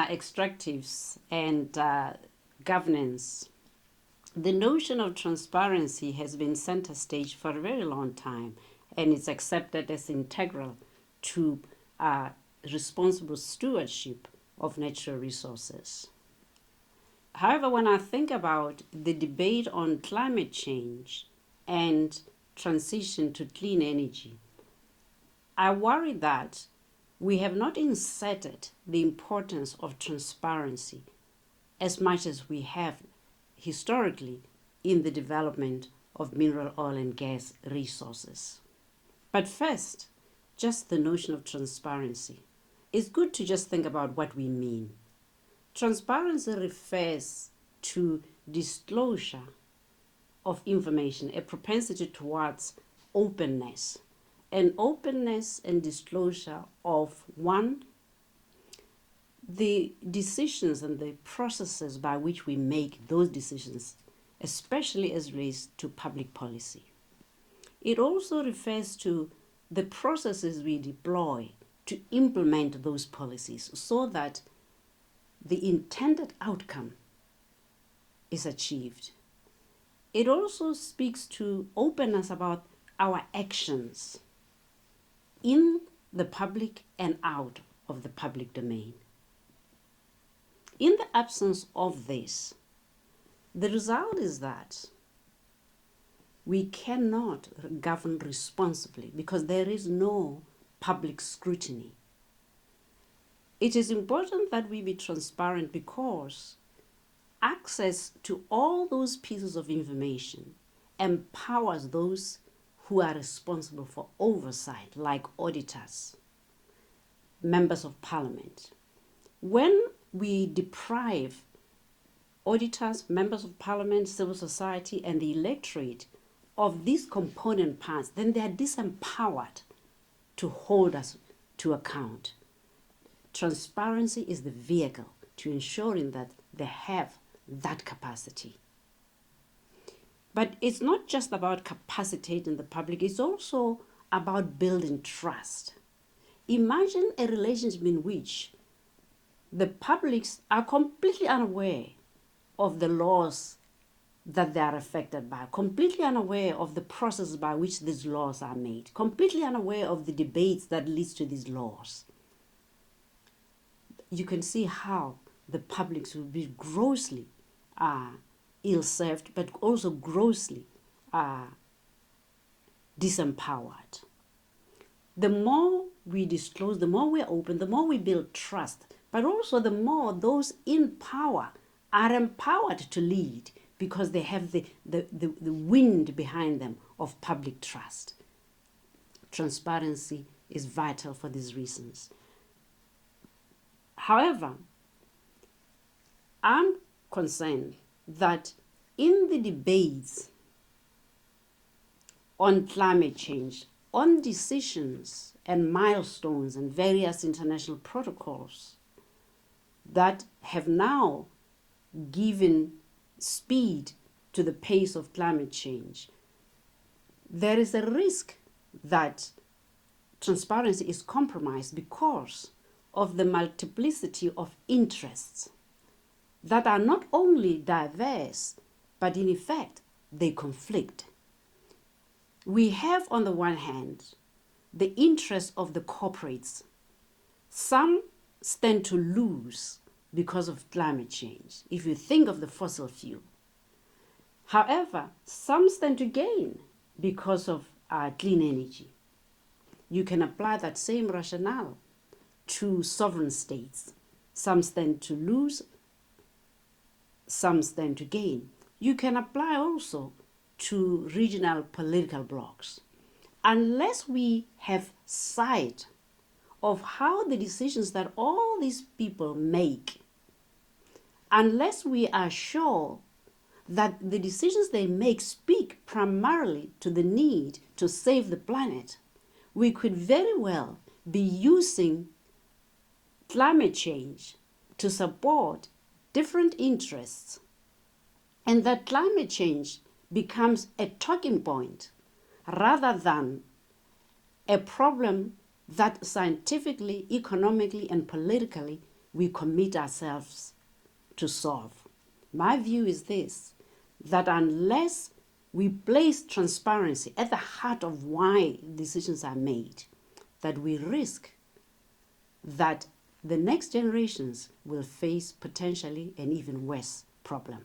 extractives and governance, the notion of transparency has been center stage for a very long time, and it's accepted as integral to responsible stewardship of natural resources. However, when I think about the debate on climate change and transition to clean energy, I worry that we have not inserted the importance of transparency as much as we have historically in the development of mineral oil and gas resources. But first, just the notion of transparency. It's good to just think about what we mean. Transparency refers to disclosure of information, a propensity towards openness. And openness and disclosure of one, the decisions and the processes by which we make those decisions, especially as relates to public policy. It also refers to the processes we deploy to implement those policies so that the intended outcome is achieved. It also speaks to openness about our actions in the public and out of the public domain. In the absence of this, the result is that we cannot govern responsibly because there is no public scrutiny. It is important that we be transparent because access to all those pieces of information empowers those who are responsible for oversight, like auditors, members of parliament. When we deprive auditors, members of parliament, civil society, and the electorate of these component parts, then they are disempowered to hold us to account. Transparency is the vehicle to ensuring that they have that capacity. But it's not just about capacitating the public, it's also about building trust. Imagine a relationship in which the publics are completely unaware of the laws that they are affected by, completely unaware of the process by which these laws are made, completely unaware of the debates that leads to these laws. You can see how the publics will be grossly ill-served, but also grossly disempowered. The more we disclose, the more we are open, the more we build trust, but also the more those in power are empowered to lead because they have the wind behind them of public trust. Transparency is vital for these reasons. However, I'm concerned that in the debates on climate change, on decisions and milestones and various international protocols that have now given speed to the pace of climate change, there is a risk that transparency is compromised because of the multiplicity of interests that are not only diverse, but in effect, they conflict. We have, on the one hand, the interests of the corporates. Some stand to lose because of climate change, if you think of the fossil fuel. However, some stand to gain because of clean energy. You can apply that same rationale to sovereign states. Some stand to lose, some stand to gain. You can apply also to regional political blocs. Unless we have sight of how the decisions that all these people make, unless we are sure that the decisions they make speak primarily to the need to save the planet, we could very well be using climate change to support different interests, and that climate change becomes a talking point rather than a problem that scientifically, economically, and politically we commit ourselves to solve. My view is this, that unless we place transparency at the heart of why decisions are made, that we risk that the next generations will face potentially an even worse problem.